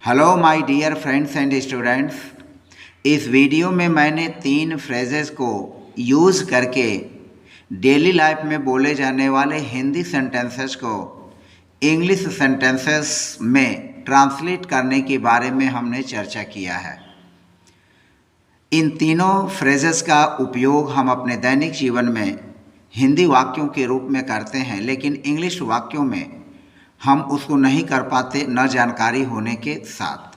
Hello my dear friends and students. इस video में मैंने 3 फ्रेजेस को यूज़ करके डेली लाइफ में बोले जाने वाले हिंदी सेंटेंसेस को इंग्लिश सेंटेंसेस में ट्रांसलेट करने के बारे में हमने चर्चा किया है। इन तीनों फ्रेजेस का उपयोग हम अपने दैनिक जीवन में हिंदी वाक्यों के रूप में करते हैं, लेकिन इंग्लिश वाक्यों में हम उसको नहीं कर पाते, न जानकारी होने के साथ।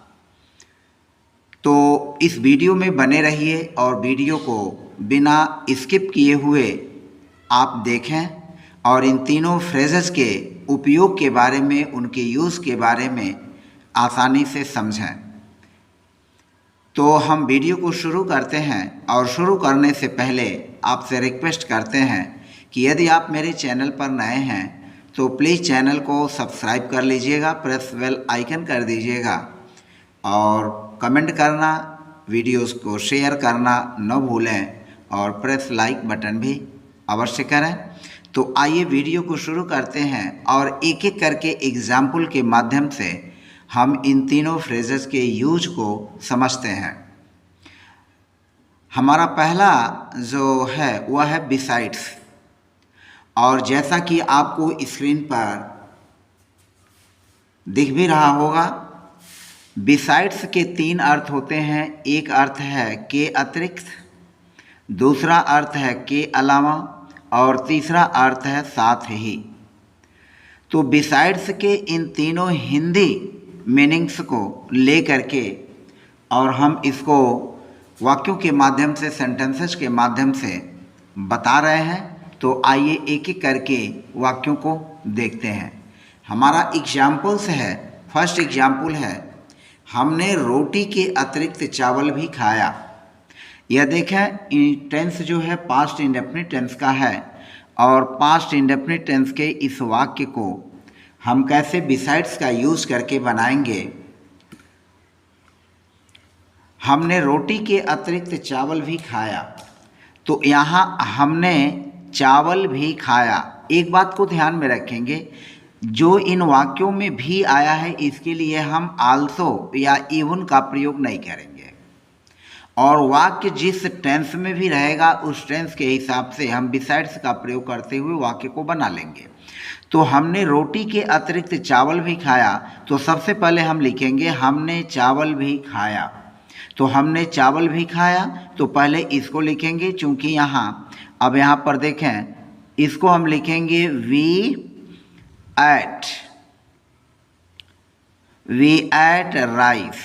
तो इस वीडियो में बने रहिए और वीडियो को बिना स्किप किए हुए आप देखें और इन तीनों फ्रेजेस के उपयोग के बारे में, उनके यूज़ के बारे में आसानी से समझें। तो हम वीडियो को शुरू करते हैं और शुरू करने से पहले आपसे रिक्वेस्ट करते हैं कि यदि आप मेरे चैनल पर नए हैं तो प्लीज़ चैनल को सब्सक्राइब कर लीजिएगा, प्रेस बेल आइकन कर दीजिएगा और कमेंट करना, वीडियोस को शेयर करना न भूलें और प्रेस लाइक बटन भी अवश्य करें। तो आइए वीडियो को शुरू करते हैं और एक एक करके एग्जाम्पल के माध्यम से हम इन तीनों फ्रेजेस के यूज को समझते हैं। हमारा पहला जो है वह है बिसाइड्स, और जैसा कि आपको स्क्रीन पर दिख भी रहा होगा, बिसाइड्स के 3 अर्थ होते हैं। एक अर्थ है के अतिरिक्त, दूसरा अर्थ है के अलावा और तीसरा अर्थ है साथ ही। तो बिसाइड्स के इन तीनों हिंदी मीनिंग्स को ले करके और हम इसको वाक्यों के माध्यम से, सेंटेंसेस के माध्यम से बता रहे हैं। तो आइए एक एक करके वाक्यों को देखते हैं। हमारा एग्जाम्पल्स है, फर्स्ट एग्जाम्पल है, हमने रोटी के अतिरिक्त चावल भी खाया। यह देखें, टेंस जो है पास्ट इंडेफिनिट टेंस का है और पास्ट इंडेफिनिट टेंस के इस वाक्य को हम कैसे बिसाइड्स का यूज़ करके बनाएंगे। हमने रोटी के अतिरिक्त चावल भी खाया। तो यहाँ हमने चावल भी खाया। एक बात को ध्यान में रखेंगे, जो इन वाक्यों में भी आया है इसके लिए हम आल्सो या इवन का प्रयोग नहीं करेंगे, और वाक्य जिस टेंस में भी रहेगा उस टेंस के हिसाब से हम बिसाइड्स का प्रयोग करते हुए वाक्य को बना लेंगे। तो हमने रोटी के अतिरिक्त चावल भी खाया, तो सबसे पहले हम लिखेंगे हमने चावल भी खाया। तो हमने चावल भी खाया, तो पहले इसको लिखेंगे, चूँकि यहाँ अब यहाँ पर देखें, इसको हम लिखेंगे वी एट राइस।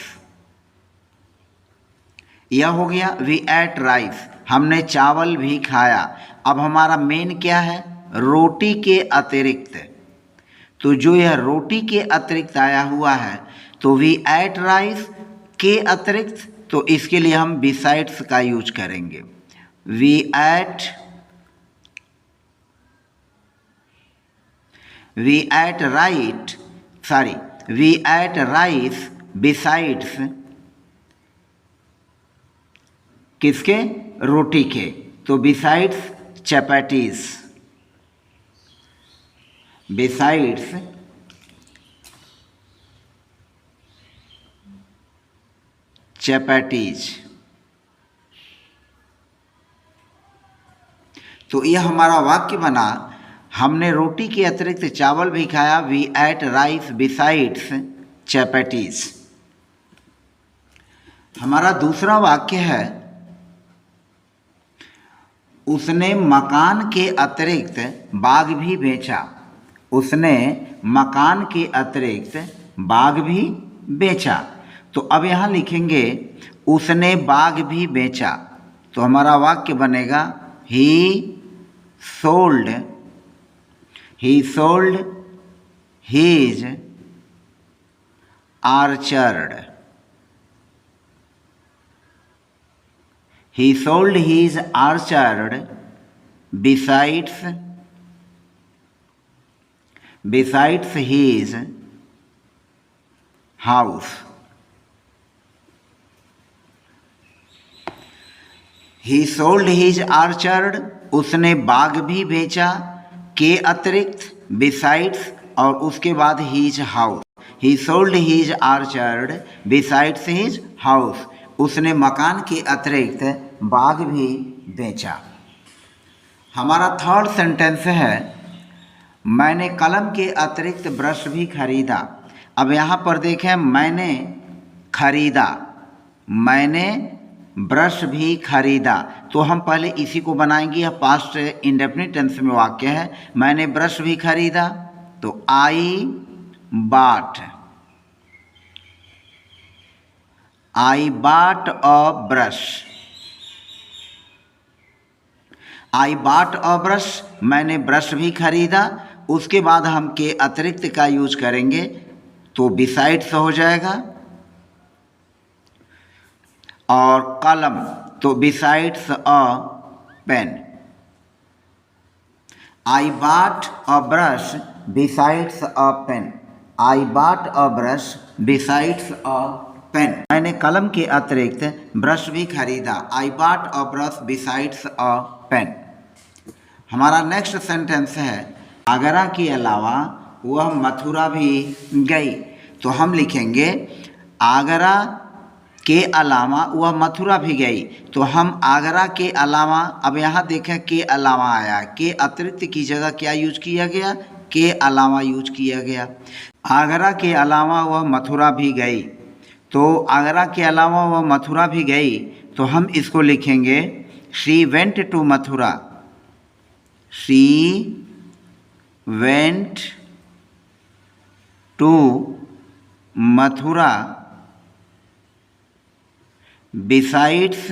यह हो गया वी एट राइस, हमने चावल भी खाया। अब हमारा मेन क्या है, रोटी के अतिरिक्त। तो जो यह रोटी के अतिरिक्त आया हुआ है, तो वी एट राइस के अतिरिक्त, तो इसके लिए हम बिसाइड्स का यूज करेंगे। वी एट राइस बिसाइड्स किसके, रोटी के। तो बिसाइड्स चपाटीज, बिसाइड्स चपाटीज। तो यह हमारा वाक्य बना, हमने रोटी के अतिरिक्त चावल भी खाया, we eight rice besides chapatis. हमारा दूसरा वाक्य है, उसने मकान के अतिरिक्त बाग भी बेचा। उसने मकान के अतिरिक्त बाग भी बेचा। तो अब यहाँ लिखेंगे उसने बाग भी बेचा। तो हमारा वाक्य बनेगा ही sold his orchard. He sold his orchard besides his house. He sold his orchard, उसने बाग भी बेचा, के अतिरिक्त बिसाइड्स और उसके बाद his house. He sold his orchard besides his house, उसने मकान के अतिरिक्त बाग भी बेचा। हमारा थर्ड सेंटेंस है मैंने कलम के अतिरिक्त ब्रश भी खरीदा। अब यहाँ पर देखें मैंने खरीदा, मैंने ब्रश भी खरीदा, तो हम पहले इसी को बनाएंगे। यह पास्ट इंडेफिनिट टेंस में वाक्य है। मैंने ब्रश भी खरीदा तो आई bought a brush, I bought a brush, मैंने ब्रश भी खरीदा। उसके बाद हम के अतिरिक्त का यूज करेंगे तो बिसाइड्स हो जाएगा, और कलम तो besides a pen. I bought a brush besides a pen, I bought a brush besides a pen, मैंने कलम के अतिरिक्त ब्रश भी खरीदा। I bought a brush besides a pen. हमारा नेक्स्ट सेंटेंस है आगरा के अलावा वह मथुरा भी गई, तो हम लिखेंगे आगरा के अलावा वह मथुरा भी गई, तो हम आगरा के अलावा, अब यहाँ देखें के अलावा आया, के अतिरिक्त की जगह क्या यूज किया गया, के अलावा यूज किया गया। आगरा के अलावा वह मथुरा भी गई, तो आगरा के अलावा वह मथुरा भी गई, तो हम इसको लिखेंगे she went to Mathura, she went to Mathura besides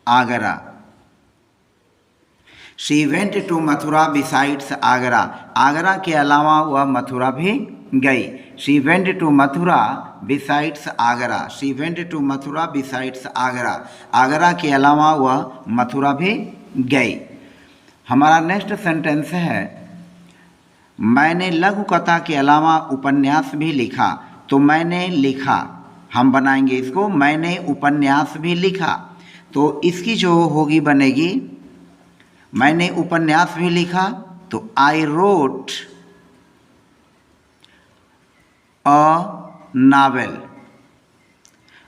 Agra, she went to Mathura besides Agra, Agra के अलावा वह मथुरा भी गई। She went to Mathura besides Agra, she went to Mathura besides Agra, Agra के अलावा वह मथुरा भी गई। हमारा नेक्स्ट सेंटेंस है मैंने लघु कथा के अलावा उपन्यास भी लिखा, तो मैंने लिखा, हम बनाएंगे इसको मैंने उपन्यास भी लिखा, तो इसकी जो होगी बनेगी मैंने उपन्यास भी लिखा, तो I wrote a novel,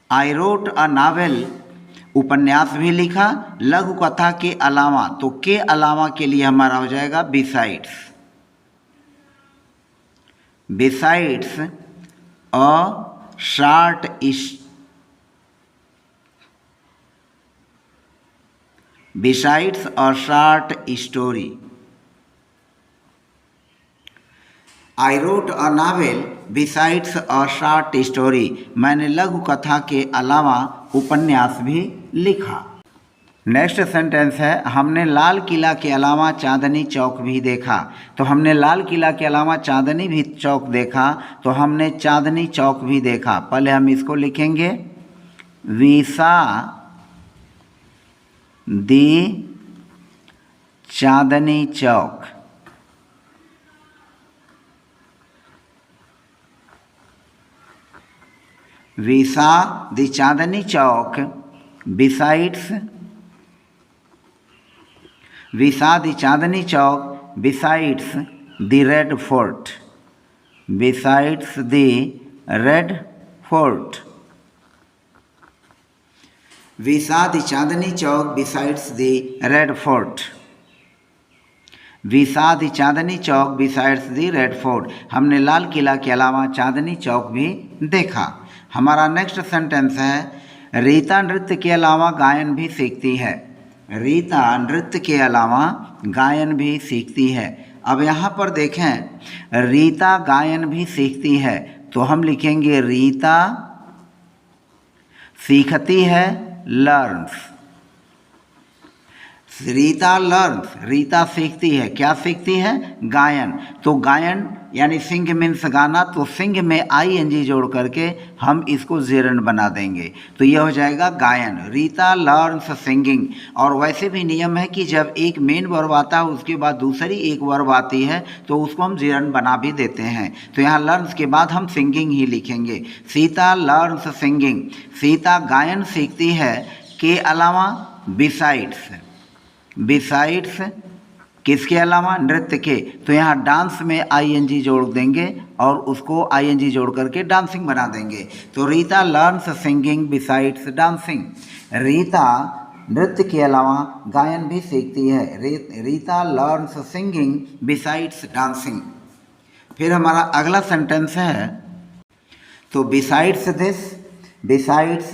I wrote a novel, उपन्यास भी लिखा। लघु कथा के अलावा, तो के अलावा के लिए हमारा हो जाएगा besides, besides a short besides a short story, I wrote a novel besides a short story, मैंने लघु कथा के अलावा उपन्यास भी लिखा। नेक्स्ट सेंटेंस है हमने लाल किला के अलावा चांदनी चौक भी देखा, तो हमने लाल किला के अलावा चांदनी भी चौक देखा, तो हमने चांदनी चौक भी देखा। पहले हम इसको लिखेंगे we saw the Chandni Chowk, we saw the Chandni Chowk besides, we saw the Chandni Chowk besides the Red Fort, besides the Red Fort, we saw the Chandni Chowk besides the Red Fort, we saw the Chandni Chowk besides the Red Fort, हमने लाल किला के अलावा चांदनी चौक भी देखा। हमारा next sentence है रीता नृत्य के अलावा गायन भी सीखती है, रीता नृत्य के अलावा गायन भी सीखती है। अब यहाँ पर देखें रीता गायन भी सीखती है, तो हम लिखेंगे रीता सीखती है लर्न्स, रीता लर्न्स, रीता सीखती है, क्या सीखती है, गायन। तो गायन यानी सिंग मीन्स गाना, तो सिंग में ING जोड़ करके हम इसको जेरन बना देंगे, तो यह हो जाएगा गायन। Rita learns singing. और वैसे भी नियम है कि जब एक मेन वर्ब आता है उसके बाद दूसरी एक वर्ब आती है तो उसको हम जेरन बना भी देते हैं, तो यहाँ लर्न्स के बाद हम सिंगिंग ही लिखेंगे। सीता लर्न्स सिंगिंग, सीता गायन सीखती है के अलावा बिसाइड्स, बिसाइड्स किसके अलावा? नृत्य के। तो यहाँ डांस में आईएनजी जोड़ देंगे और उसको आईएनजी जोड़ करके डांसिंग बना देंगे। तो Rita learns singing besides dancing. Rita नृत्य के अलावा गायन भी सीखती है। Rita learns singing besides dancing. फिर हमारा अगला सेंटेंस है, तो besides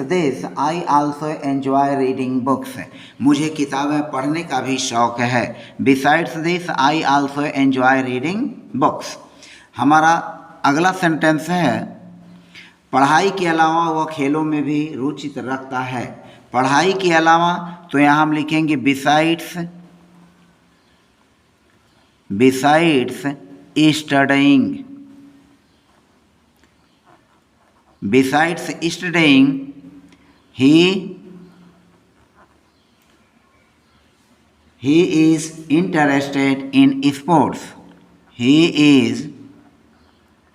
this I also enjoy reading books. मुझे किताबें पढ़ने का भी शौक है। Besides this I also enjoy reading books. हमारा अगला सेंटेंस है, पढ़ाई के अलावा वह खेलों में भी रुचि रखता है। पढ़ाई के अलावा, तो यहाँ हम लिखेंगे besides studying. Besides studying, he is interested in sports. He is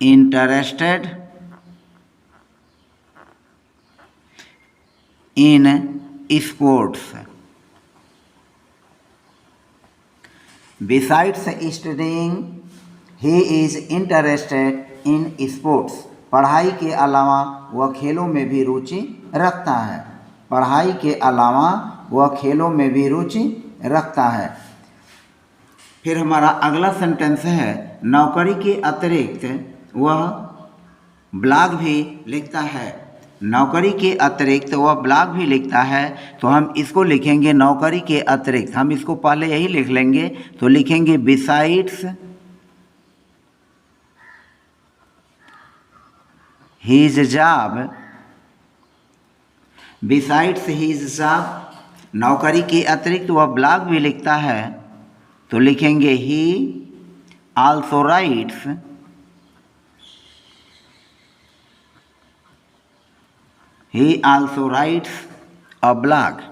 interested in sports. Besides studying, he is interested in sports. पढ़ाई के अलावा वह खेलों में भी रुचि रखता है। पढ़ाई के अलावा वह खेलों में भी रुचि रखता है। फिर हमारा अगला सेंटेंस है, नौकरी के अतिरिक्त वह ब्लॉग भी लिखता है। नौकरी के अतिरिक्त वह ब्लॉग भी लिखता है। तो हम इसको लिखेंगे नौकरी के अतिरिक्त, हम इसको पहले यही लिख लेंगे। तो लिखेंगे besides his job, besides his job, नौकरी के अतिरिक्त वह ब्लॉग भी लिखता है। तो लिखेंगे he also writes a blog.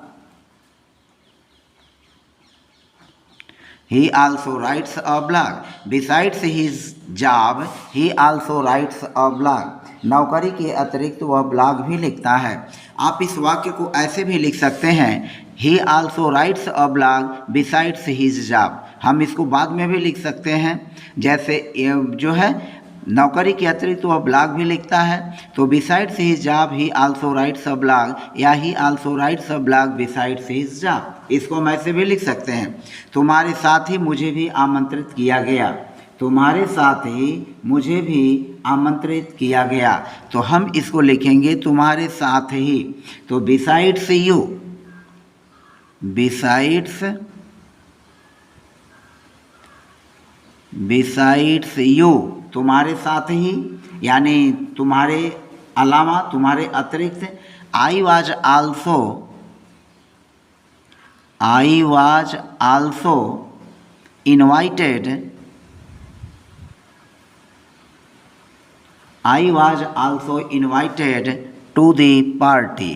He also writes a blog. Besides his job, he also writes a blog. नौकरी के अतिरिक्त वह ब्लॉग भी लिखता है। आप इस वाक्य को ऐसे भी लिख सकते हैं, he also writes a blog besides his job। हम इसको बाद में भी लिख सकते हैं, जैसे जो है नौकरी के अतिरिक्त वह ब्लॉग भी लिखता है। तो besides his job he also writes a blog, या he also writes a blog besides his job. इसको हम ऐसे भी लिख सकते हैं, तुम्हारे साथ ही मुझे भी आमंत्रित किया गया। तुम्हारे साथ ही मुझे भी आमंत्रित किया गया। तो हम इसको लिखेंगे तुम्हारे साथ ही। तो बिसाइड्स यू, बिसाइड्स यू, तुम्हारे साथ ही यानी तुम्हारे अलावा, तुम्हारे अतिरिक्त। I was also invited, I was also invited to the party.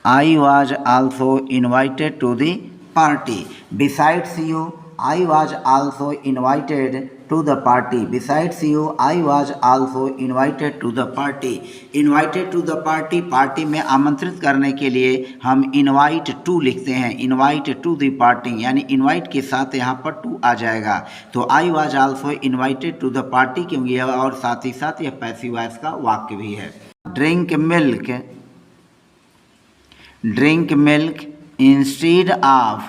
I was also invited to the party. Besides you, I was also invited to the party. Besides you, I was also invited to the party. Invited to the party, party में आमंत्रित करने के लिए हम invite to लिखते हैं। invite to the party यानी invite के साथ यहाँ पर to आ जाएगा। तो I was also invited to the party, क्योंकि यह और साथ ही साथ यह पैसिव वॉइस का वाक्य भी है। Drink milk instead of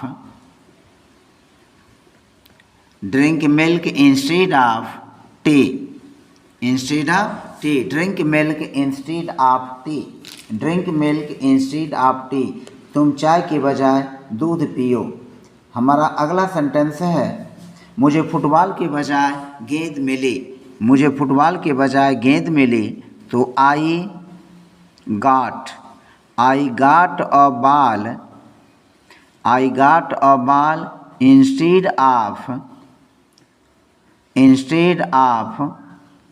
drink milk instead of tea. Instead of tea, drink milk instead of tea. Drink milk instead of tea. तुम चाय के बजाय दूध पियो। हमारा अगला सेंटेंस है, मुझे फुटबॉल के बजाय गेंद मिली। मुझे फुटबॉल के बजाय गेंद मिली। तो I got a ball instead of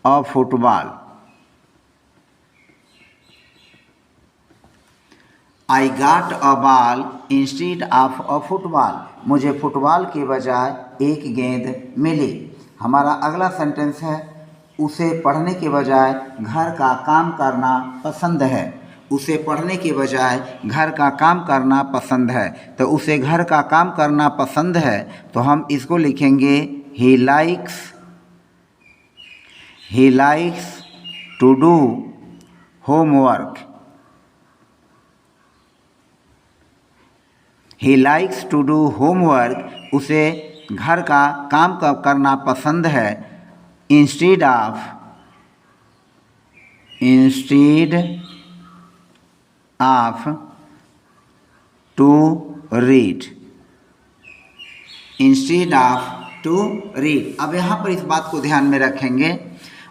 a football. I got a ball instead of a football. मुझे फुटबॉल के बजाय एक गेंद मिली। हमारा अगला सेंटेंस है, उसे पढ़ने के बजाय घर का काम करना पसंद है। उसे पढ़ने के बजाय घर का काम करना पसंद है। तो उसे घर का काम करना पसंद है, तो हम इसको लिखेंगे he likes to do homework. He likes to do homework, उसे घर का काम करना पसंद है। Instead of to read. Instead of to read. अब यहाँ पर इस बात को ध्यान में रखेंगे,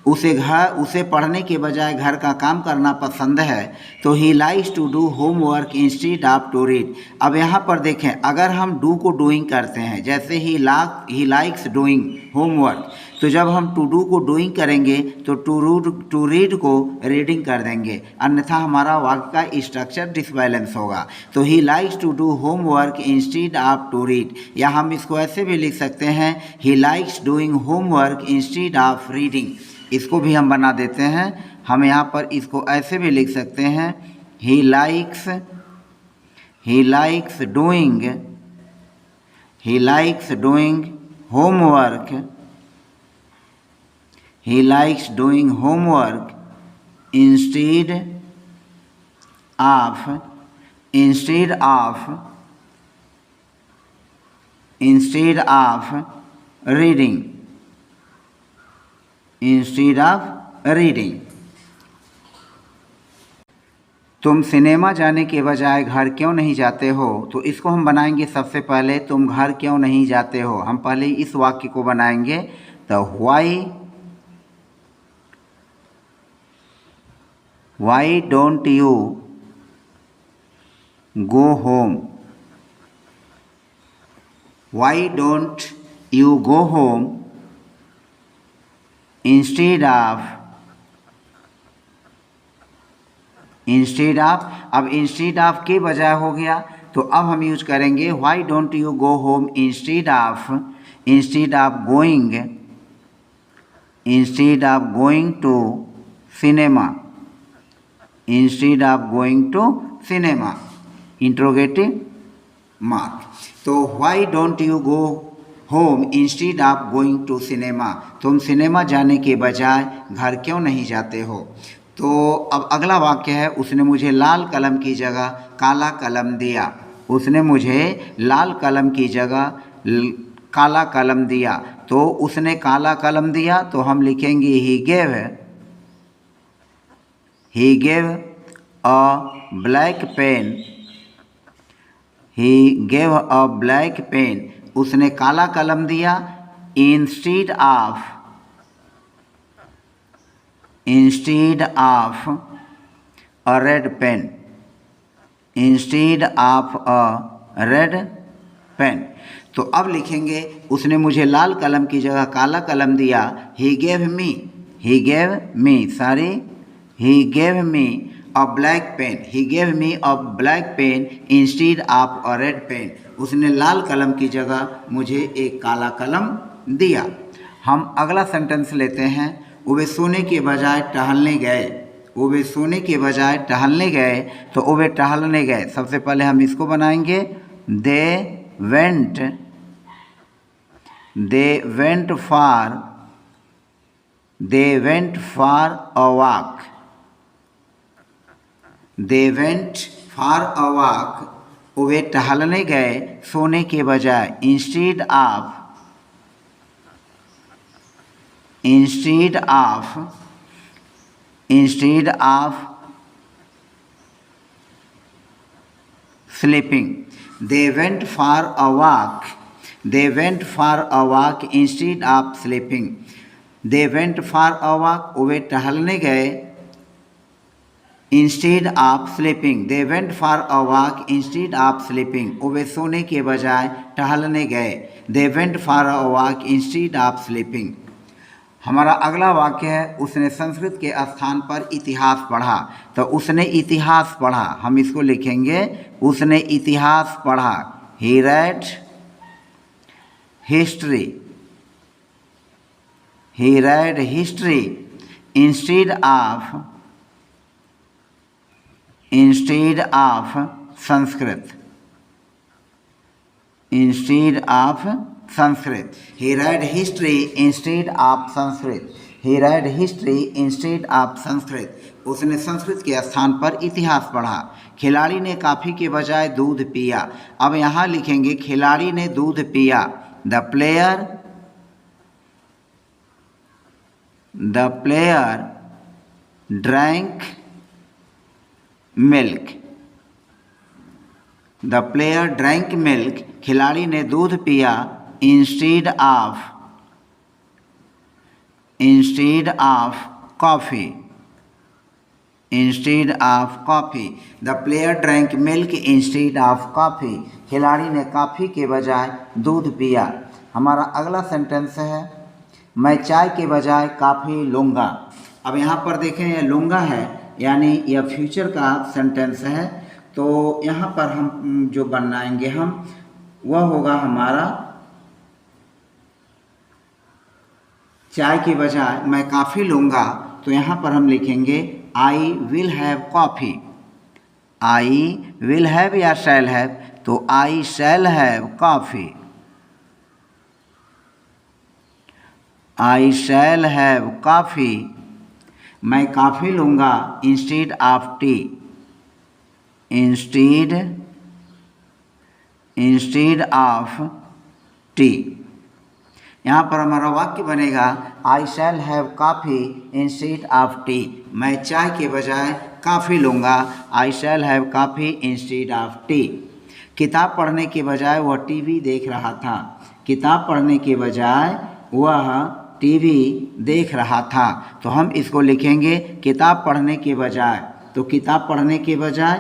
उसे पढ़ने के बजाय घर का काम करना पसंद है, तो he likes to do homework instead of to read. अब यहाँ पर देखें, अगर हम डू को डूइंग करते हैं, जैसे ही लाइक्स डूइंग होमवर्क, तो जब हम टू डू को डूइंग करेंगे तो टू रीड को रीडिंग कर देंगे, अन्यथा हमारा वाक्य का स्ट्रक्चर डिसबैलेंस होगा। तो he likes to do homework instead of to read, या हम इसको ऐसे भी लिख सकते हैं, he likes doing homework instead of reading. इसको भी हम बना देते हैं, हम यहाँ पर इसको ऐसे भी लिख सकते हैं, he likes doing homework, he likes doing homework instead of reading। तुम सिनेमा जाने के बजाय घर क्यों नहीं जाते हो? तो इसको हम बनाएंगे, सबसे पहले तुम घर क्यों नहीं जाते हो, हम पहले इस वाक्य को बनाएंगे। तो why don't you go home? Why don't you go home instead of अब इंस्टीड ऑफ के बजाय हो गया, तो अब हम यूज करेंगे why don't you go home instead of going to cinema, interrogative mark. तो why don't you go home instead of going to cinema, तुम सिनेमा जाने के बजाय घर क्यों नहीं जाते हो? तो अब अगला वाक्य है, उसने मुझे लाल कलम की जगह काला कलम दिया। उसने मुझे लाल कलम की जगह काला कलम दिया, तो उसने काला कलम दिया, तो हम लिखेंगे ही gave a black pen। उसने काला कलम दिया instead of a red pen। तो अब लिखेंगे, उसने मुझे लाल कलम की जगह काला कलम दिया। he gave me a black pen instead of a red pen। उसने लाल कलम की जगह मुझे एक काला कलम दिया। हम अगला सेंटेंस लेते हैं, वे सोने के बजाय टहलने गए। तो वे टहलने गए, सबसे पहले हम इसको बनाएंगे, they went for a walk। वे टहलने गए सोने के बजाय, instead of sleeping। they went for a walk instead of sleeping। they went for a walk, वे टहलने गए instead of sleeping. they went for a walk instead of sleeping, वे सोने के बजाय टहलने गए। they went for a walk instead of sleeping। हमारा अगला वाक्य है, उसने संस्कृत के स्थान पर इतिहास पढ़ा। तो उसने इतिहास पढ़ा, हम इसको लिखेंगे, उसने इतिहास पढ़ा। he read history instead of instead of Sanskrit, instead of Sanskrit. He red history instead of Sanskrit, he red history instead of Sanskrit. उसने संस्कृत के स्थान पर इतिहास पढ़ा। खिलाड़ी ने कॉफ़ी के बजाय दूध पिया। अब यहाँ लिखेंगे खिलाड़ी ने दूध पिया। The player drank milk, the player drank milk. खिलाड़ी ने दूध पिया instead of coffee, instead of coffee. The player drank milk instead of coffee. खिलाड़ी ने कॉफ़ी के बजाय दूध पिया। हमारा अगला सेंटेंस है मैं चाय के बजाय कॉफ़ी लूँगा। अब यहाँ पर देखें यह लूँगा है यानी यह फ्यूचर का सेंटेंस है। तो यहाँ पर हम जो बनाएंगे हम वह होगा हमारा चाय के बजाय मैं कॉफ़ी लूँगा। तो यहाँ पर हम लिखेंगे I will have coffee. I will have या शैल हैव, तो I shall have coffee, I shall have coffee. मैं कॉफ़ी लूँगा instead of tea, instead of tea. यहाँ पर हमारा वाक्य बनेगा I shall have coffee instead of tea. मैं चाय के बजाय कॉफ़ी लूँगा, I shall have coffee instead of tea. किताब पढ़ने के बजाय वह टीवी देख रहा था। किताब पढ़ने के बजाय वह टीवी देख रहा था। तो हम इसको लिखेंगे किताब पढ़ने के बजाय। तो किताब पढ़ने के बजाय,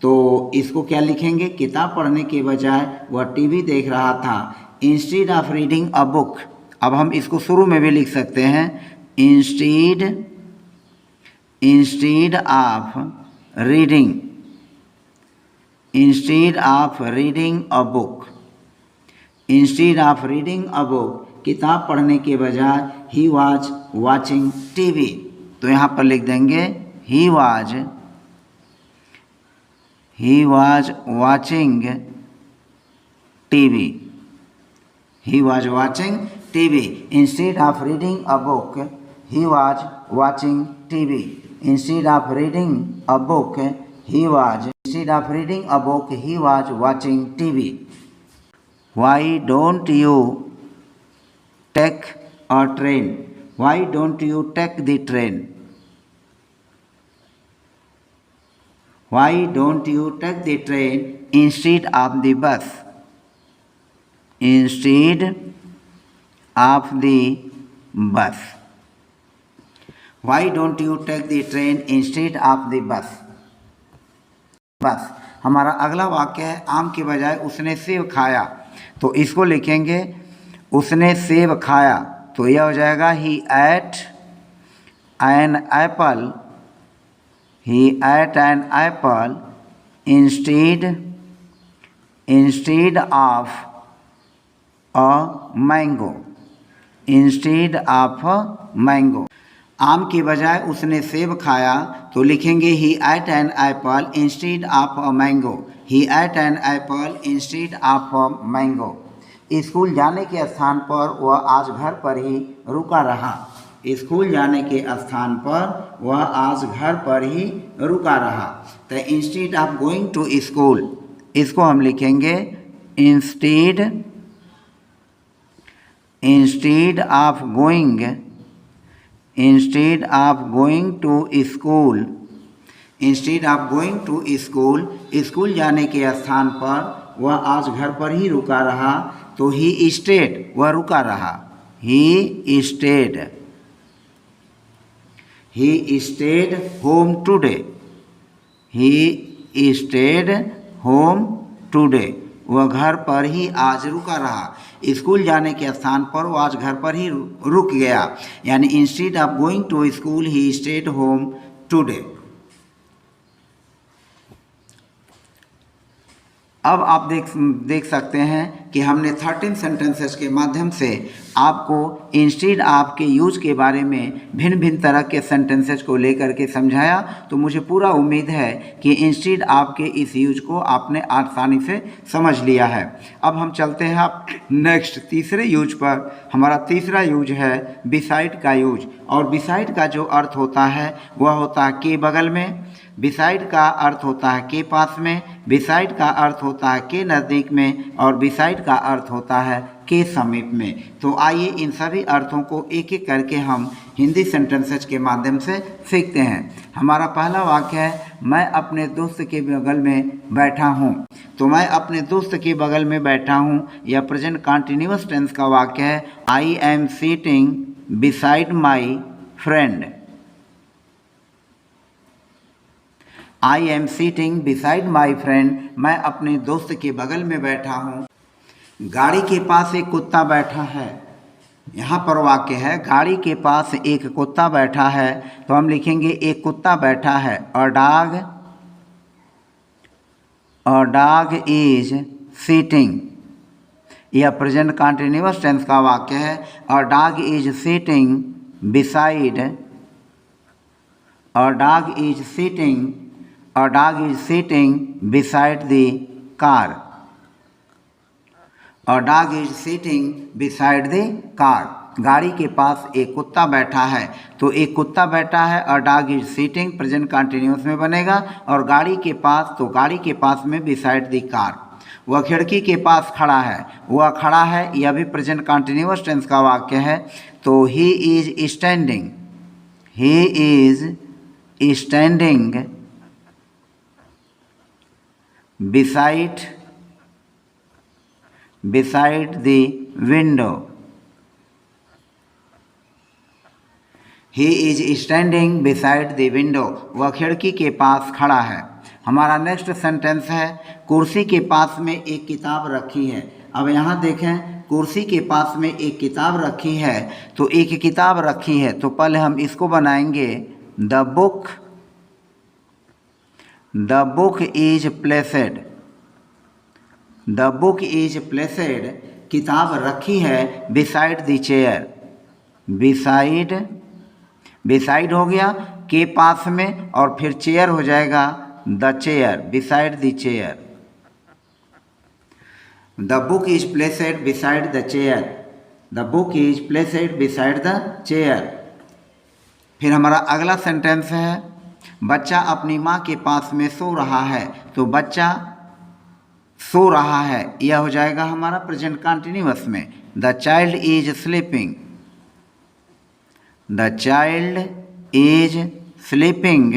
तो इसको क्या लिखेंगे किताब पढ़ने के बजाय वह टीवी देख रहा था। Instead of reading a book. अब हम इसको शुरू में भी लिख सकते हैं instead of reading, instead of reading a book, instead of reading a book. किताब पढ़ने के बजाय ही वॉज वॉचिंग टीवी। तो यहाँ पर लिख देंगे he was watching TV, he was watching TV. Instead of reading a book, he was watching TV. Instead of reading a book, he was watching TV. Why don't you take a train? Why don't you take the train? Why don't you take the train instead of the bus? Instead of the bus. Why don't you take the train instead of the bus? बस हमारा अगला वाक्य है आम के बजाय उसने सेब खाया। तो इसको लिखेंगे उसने सेब खाया। तो यह हो जाएगा he ate an apple, he ate an apple instead of a mango, instead of mango. आम के बजाय उसने सेब खाया। तो लिखेंगे he ate an apple instead of a mango, he ate an apple instead of a mango. School जाने के स्थान पर वह आज घर पर ही रुका रहा। स्कूल जाने के स्थान पर वह आज घर पर ही रुका रहा। तो instead of going to school, इसको हम लिखेंगे instead of going to school, instead of going to school, school जाने के स्थान पर वह आज घर पर ही रुका रहा। तो ही स्टेड, वह रुका रहा, ही स्टेड होम टुडे, ही स्टेड होम टुडे, वह घर पर ही आज रुका रहा। स्कूल जाने के स्थान पर वो आज घर पर ही रुक गया। यानी instead of going to school he stayed home today. अब आप देख सकते हैं कि हमने 13 सेंटेंसेस के माध्यम से आपको इंस्टीड ऑफ के यूज के बारे में भिन्न भिन्न तरह के सेंटेंसेस को लेकर के समझाया। तो मुझे पूरा उम्मीद है कि इंस्टीड ऑफ के इस यूज को आपने आसानी से समझ लिया है। अब हम चलते हैं आप नेक्स्ट तीसरे यूज पर। हमारा तीसरा यूज है बिसाइड का यूज। और बिसाइड का जो अर्थ होता है वह होता है के बगल में, बिसाइड का अर्थ होता है के पास में, बिसाइड का अर्थ होता है के नज़दीक में, और बिसाइड का अर्थ होता है के समीप में। तो आइए इन सभी अर्थों को एक एक करके हम हिंदी सेंटेंसेस के माध्यम से सीखते हैं। हमारा पहला वाक्य है मैं अपने दोस्त के बगल में बैठा हूँ। तो मैं अपने दोस्त के बगल में बैठा हूँ, यह प्रेजेंट कंटिन्यूअस टेंस का वाक्य है। I am sitting beside my friend. I am sitting beside my friend. मैं अपने दोस्त के बगल में बैठा हूँ। गाड़ी के पास एक कुत्ता बैठा है। यहाँ पर वाक्य है गाड़ी के पास एक कुत्ता बैठा है। तो हम लिखेंगे एक कुत्ता बैठा है। A dog is seating. यह प्रेजेंट कंटिन्यूअस टेंस का वाक्य है। A dog is seating beside. A dog is seating. A dog is sitting beside the car. A dog is sitting beside the car. गाड़ी के पास एक कुत्ता बैठा है। तो एक कुत्ता बैठा है, a dog is sitting present continuous में बनेगा। और गाड़ी के पास, तो गाड़ी के पास में beside the car। वह खिड़की के पास खड़ा है। वह खड़ा है, यह भी प्रेजेंट कंटिन्यूअस टेंस का वाक्य है। तो he is standing। he is standing beside the window. He is standing beside the window. वह खिड़की के पास खड़ा है। हमारा नेक्स्ट सेंटेंस है कुर्सी के पास में एक किताब रखी है। अब यहाँ देखें कुर्सी के पास में एक किताब रखी है। तो एक किताब रखी है, तो पहले हम इसको बनाएंगे the book. The book is placed। The book is placed किताब रखी है beside the chair। beside हो गया के पास में, और फिर चेयर हो जाएगा the chair, beside the chair। The book is placed beside the chair। The book is placed beside the chair। फिर हमारा अगला सेंटेंस है बच्चा अपनी माँ के पास में सो रहा है। तो बच्चा सो रहा है, यह हो जाएगा हमारा प्रेजेंट कंटिन्यूअस में। The child is sleeping. The child is sleeping.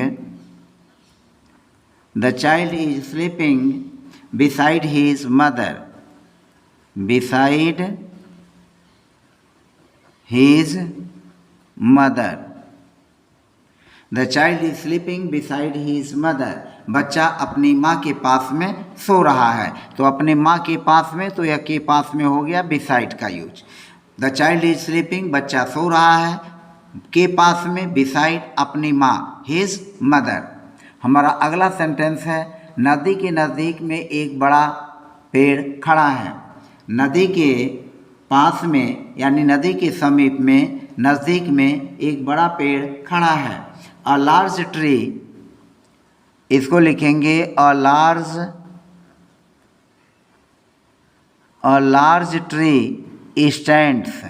The child is sleeping beside his mother. Beside his mother. The child is sleeping beside his mother. बच्चा अपनी माँ के पास में सो रहा है। तो अपने माँ के पास में, तो यह के पास में हो गया बिसाइड का use. The child is sleeping बच्चा सो रहा है, के पास में बिसाइड अपनी माँ हिज मदर। हमारा अगला सेंटेंस है नदी के नज़दीक में एक बड़ा पेड़ खड़ा है। नदी के पास में यानी नदी के समीप में, नज़दीक में एक बड़ा पेड़ खड़ा है। अ लार्ज ट्री, इसको लिखेंगे अ लार्ज ट्री स्टैंड्स।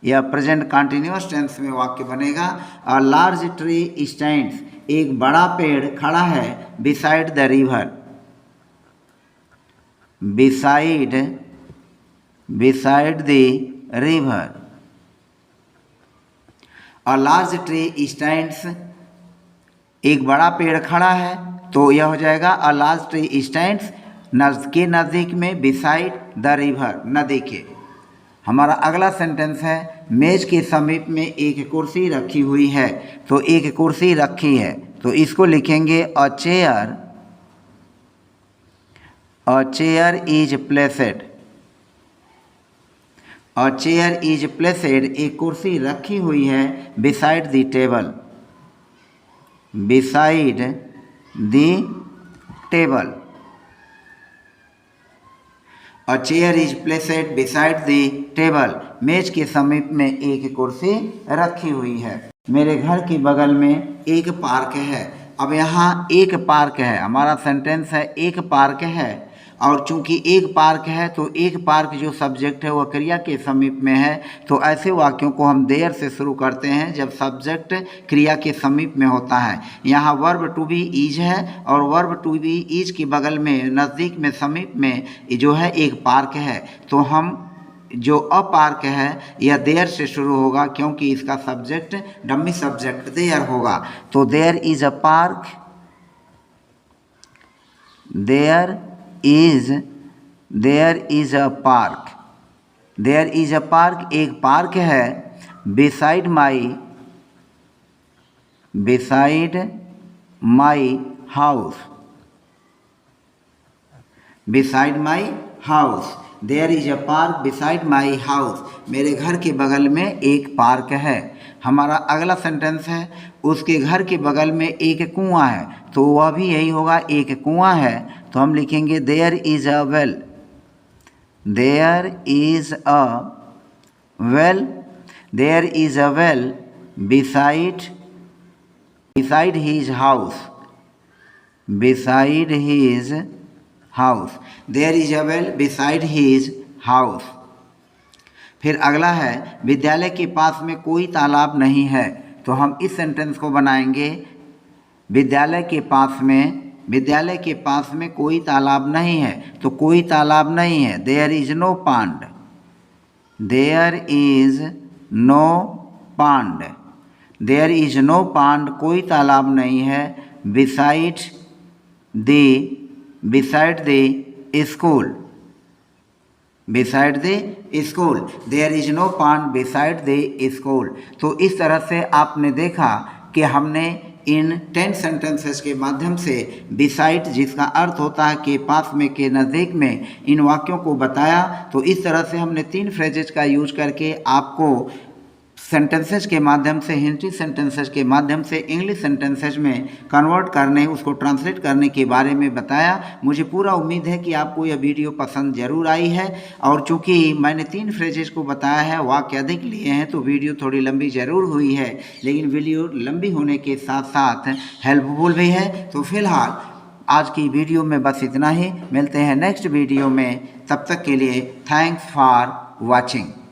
यह प्रेजेंट कंटिन्यूअस टेंस में वाक्य बनेगा। अ लार्ज ट्री स्टैंड्स, एक बड़ा पेड़ खड़ा है beside the river. Beside the river. A large tree stands, एक बड़ा पेड़ खड़ा है, तो यह हो जाएगा अ लार्ज ट्री स्टैंड्स के नज़दीक में बिसाइड द रिवर, नदी के। हमारा अगला सेंटेंस है मेज के समीप में एक कुर्सी रखी हुई है। तो एक कुर्सी रखी है, तो इसको लिखेंगे a chair is placed. A chair is placed, एक कुर्सी रखी हुई है beside the table. Beside the table. A chair is placed beside the table, मेज के समीप में एक कुर्सी रखी हुई है। मेरे घर के बगल में एक पार्क है। अब यहाँ एक पार्क है, हमारा सेंटेंस है एक पार्क है, और चूंकि एक पार्क है तो एक पार्क जो सब्जेक्ट है वह क्रिया के समीप में है, तो ऐसे वाक्यों को हम देयर से शुरू करते हैं जब सब्जेक्ट क्रिया के समीप में होता है। यहाँ वर्ब टू बी इज है और वर्ब टू बी इज के बगल में नज़दीक में समीप में जो है एक पार्क है, तो हम जो अ पार्क है यह देयर से शुरू होगा क्योंकि इसका सब्जेक्ट डमी सब्जेक्ट देयर होगा। तो there is a park, there is a park, there is a park एक पार्क है। Beside my house, beside my house, there is a park beside my house, मेरे घर के बगल में एक पार्क है। हमारा अगला सेंटेंस है उसके घर के बगल में एक कुआं है, तो वह भी यही होगा एक कुआं है, तो हम लिखेंगे there is a well, there is a well, there is a well beside his house, beside his house, there is a well beside his house. फिर अगला है विद्यालय के पास में कोई तालाब नहीं है, तो हम इस सेंटेंस को बनाएंगे विद्यालय के पास में कोई तालाब नहीं है, तो कोई तालाब नहीं है, there is no pond, there is no pond, there is no pond कोई तालाब नहीं है, beside the school, beside the school, there is no pond beside the school. तो इस तरह से आपने देखा कि हमने इन 10 सेंटेंसेस के माध्यम से बिसाइड जिसका अर्थ होता है के पास में, के नज़दीक में, इन वाक्यों को बताया। तो इस तरह से हमने 3 फ्रेजेज का यूज करके आपको सेंटेंसेस के माध्यम से, हिंदी सेंटेंसेस के माध्यम से इंग्लिश सेंटेंसेस में कन्वर्ट करने, उसको ट्रांसलेट करने के बारे में बताया। मुझे पूरा उम्मीद है कि आपको यह वीडियो पसंद ज़रूर आई है, और चूंकि मैंने 3 फ्रेजेस को बताया है, वाक्य अधिक लिए हैं, तो वीडियो थोड़ी लंबी ज़रूर हुई है, लेकिन वीडियो लंबी होने के साथ साथ हेल्पफुल भी है। तो फिलहाल आज की वीडियो में बस इतना ही, मिलते हैं नेक्स्ट वीडियो में, तब तक के लिए थैंक्स फॉर वॉचिंग।